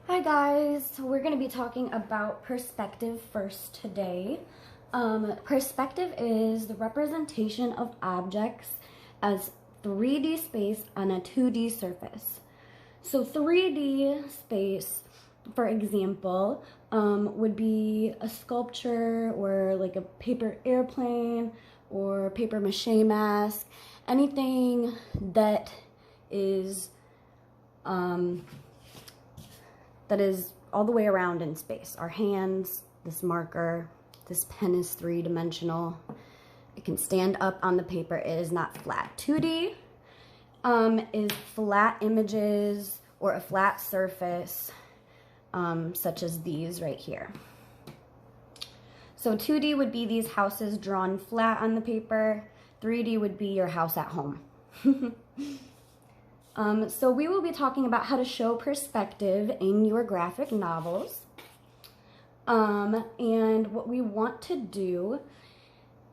Hi guys, so we're going to be talking about perspective first today. Perspective is the representation of objects as 3D space on a 2D surface. So 3D space, for example, would be a sculpture or like a paper airplane or paper mache mask, anything that is all the way around in space. Our hands, this marker, this pen is three-dimensional. It can stand up on the paper. It is not flat. 2D is flat images or a flat surface, such as these right here. So 2D would be these houses drawn flat on the paper. 3D would be your house at home. So we will be talking about how to show perspective in your graphic novels. And what we want to do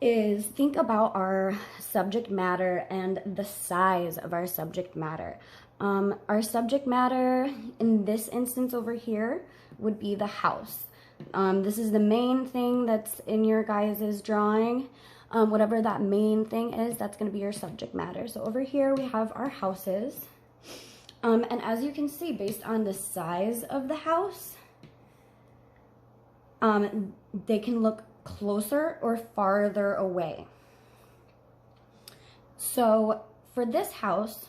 is think about our subject matter and the size of our subject matter. Our subject matter in this instance over here would be the house. This is the main thing that's in your guys' drawing. Whatever that main thing is, that's going to be your subject matter. So over here we have our houses. And as you can see, based on the size of the house, they can look closer or farther away. So for this house,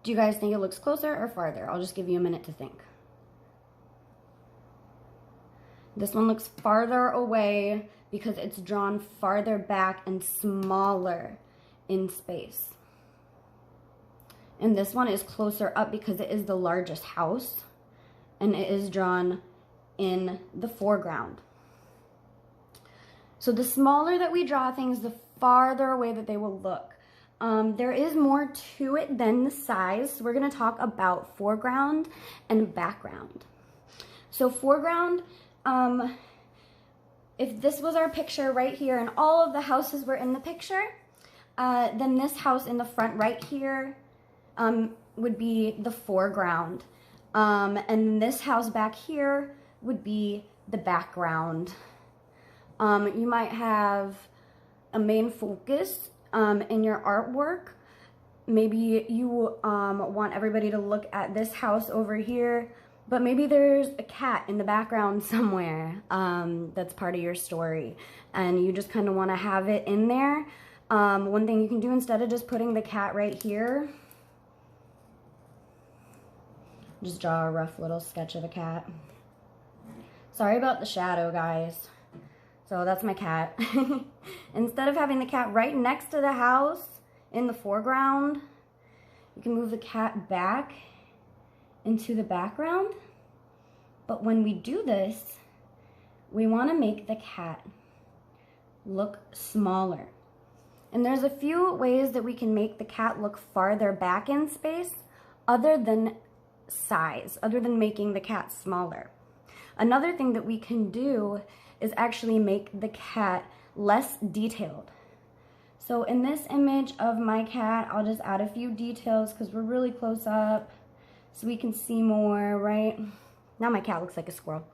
do you guys think it looks closer or farther? I'll just give you a minute to think. This one looks farther away because it's drawn farther back and smaller in space. And this one is closer up because it is the largest house and it is drawn in the foreground. So the smaller that we draw things, the farther away that they will look. There is more to it than the size. So we're going to talk about foreground and background. So foreground, if this was our picture right here and all of the houses were in the picture, then this house in the front right here would be the foreground. And this house back here would be the background. You might have a main focus in your artwork. Maybe you want everybody to look at this house over here, but maybe there's a cat in the background somewhere that's part of your story, and you just kind of want to have it in there. One thing you can do, instead of just putting the cat right here, just draw a rough little sketch of a cat. Sorry about the shadow, guys. So that's my cat. Instead of having the cat right next to the house in the foreground, you can move the cat back into the background. But when we do this, we want to make the cat look smaller. And there's a few ways that we can make the cat look farther back in space other than size, other than making the cat smaller. Another thing that we can do is actually make the cat less detailed. So in this image of my cat, I'll just add a few details because we're really close up so we can see more, right? Now my cat looks like a squirrel.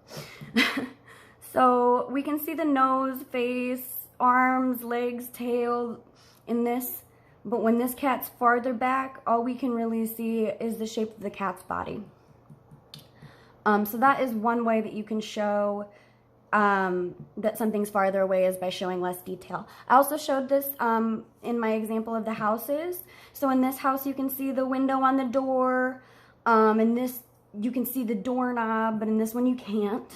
So we can see the nose, face, arms, legs, tail in this. But when this cat's farther back, all we can really see is the shape of the cat's body. So that is one way that you can show that something's farther away, is by showing less detail. I also showed this in my example of the houses. So in this house, you can see the window on the door. In this, you can see the doorknob, but in this one, you can't.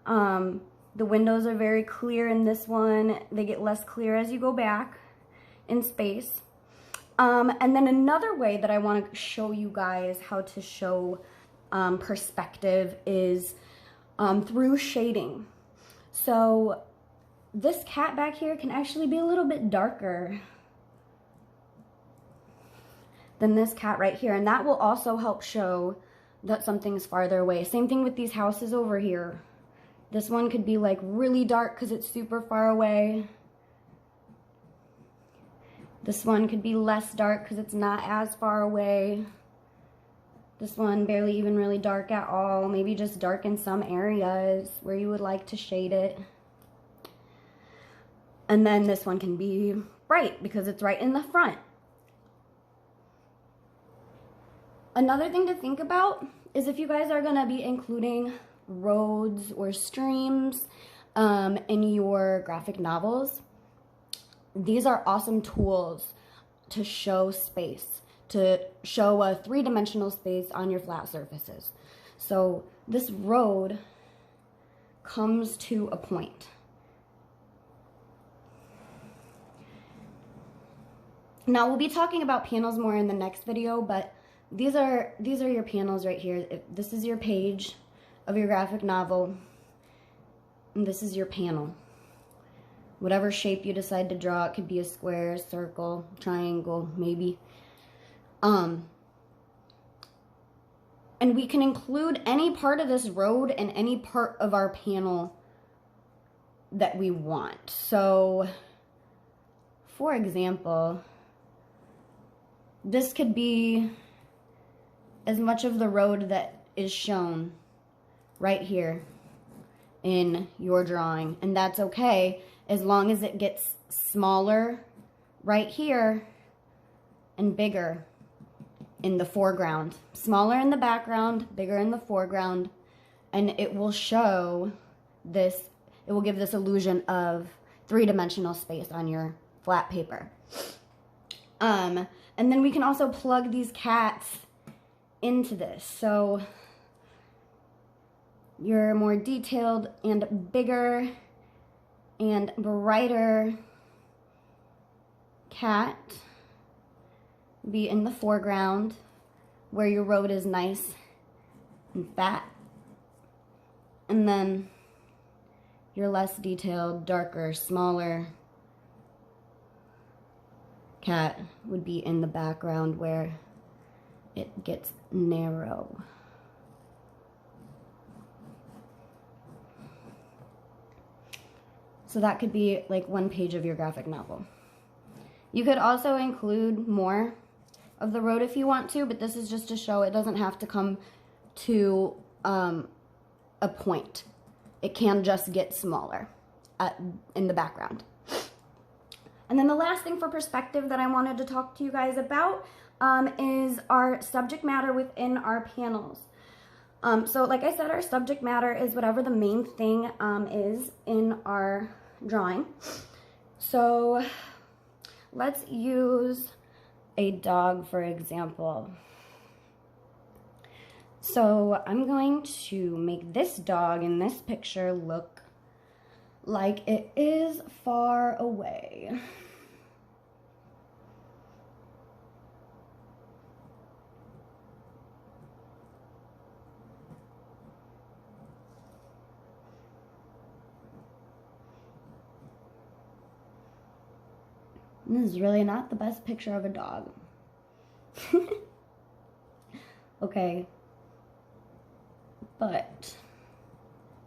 The windows are very clear in this one. They get less clear as you go back in space. And then another way that I want to show you guys how to show perspective is through shading. So this cat back here can actually be a little bit darker than this cat right here, and that will also help show that something's farther away. Same thing with these houses over here. This one could be like really dark because it's super far away. This one could be less dark because it's not as far away. This one barely even really dark at all. Maybe just dark in some areas where you would like to shade it. And then this one can be bright because it's right in the front. Another thing to think about is if you guys are gonna be including roads or streams in your graphic novels, these are awesome tools to show space, to show a three-dimensional space on your flat surfaces. So this road comes to a point. Now we'll be talking about panels more in the next video, but these are your panels right here. This is your page of your graphic novel, and this is your panel. Whatever shape you decide to draw, it could be a square, circle, triangle, maybe. And we can include any part of this road and any part of our panel that we want. So, for example, this could be as much of the road that is shown right here in your drawing, and that's okay as long as it gets smaller right here and bigger in the foreground. Smaller in the background, bigger in the foreground, and it will show this, it will give this illusion of three-dimensional space on your flat paper. And then we can also plug these cats into this. So your more detailed and bigger and brighter cat be in the foreground where your road is nice and fat. And then your less detailed, darker, smaller cat would be in the background where it gets narrow. So that could be like one page of your graphic novel. You could also include more of the road if you want to, but this is just to show it doesn't have to come to a point. It can just get smaller in the background. And then the last thing for perspective that I wanted to talk to you guys about is our subject matter within our panels. So like I said, our subject matter is whatever the main thing is in our drawing. So let's use a dog, for example. So I'm going to make this dog in this picture look like it is far away. This is really not the best picture of a dog. Okay. But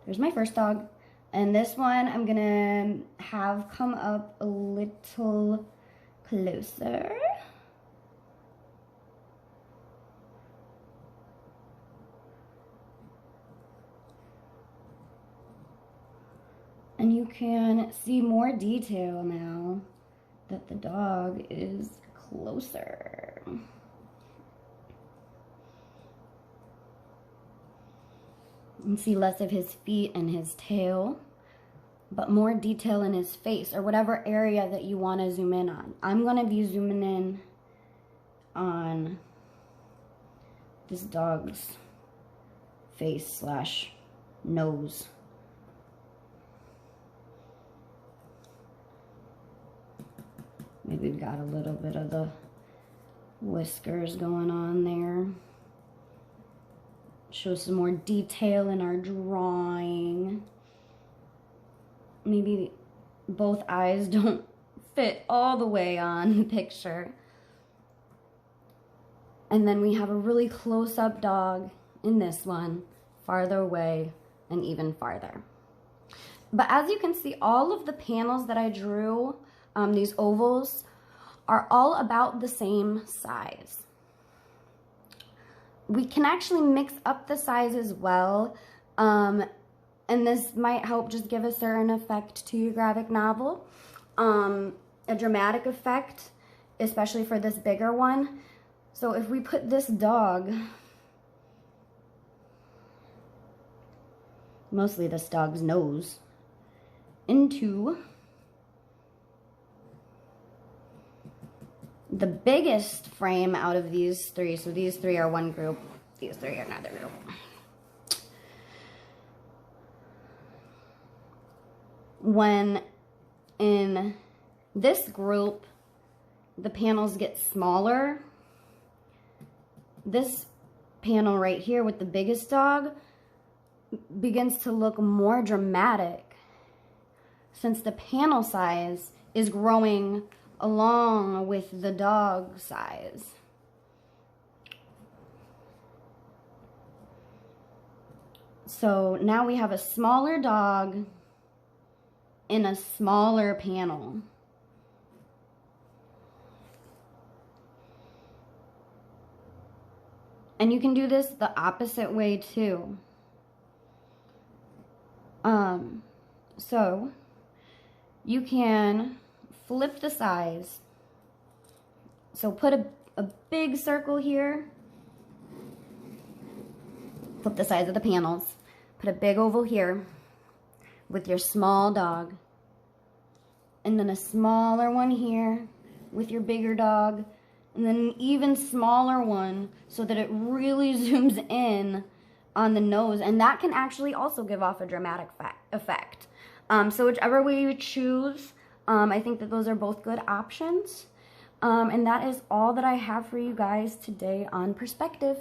there's my first dog. And this one I'm gonna have come up a little closer. And you can see more detail now that the dog is closer. You can see less of his feet and his tail, but more detail in his face or whatever area that you want to zoom in on. I'm going to be zooming in on this dog's face / nose. Maybe we've got a little bit of the whiskers going on there. Show some more detail in our drawing. Maybe both eyes don't fit all the way on the picture. And then we have a really close-up dog in this one, farther away and even farther. But as you can see, all of the panels that I drew, these ovals, are all about the same size. We can actually mix up the size as well. And this might help just give a certain effect to your graphic novel. A dramatic effect, especially for this bigger one. So if we put this dog, mostly this dog's nose, into the biggest frame out of these three, so these three are one group, these three are another group. When in this group, the panels get smaller. This panel right here with the biggest dog begins to look more dramatic since the panel size is growing along with the dog size. So now we have a smaller dog in a smaller panel. And you can do this the opposite way too. So you can flip the size. So put a big circle here. Flip the size of the panels. Put a big oval here with your small dog. And then a smaller one here with your bigger dog. And then an even smaller one so that it really zooms in on the nose. And that can actually also give off a dramatic effect. So whichever way you choose, I think that those are both good options. And that is all that I have for you guys today on perspective.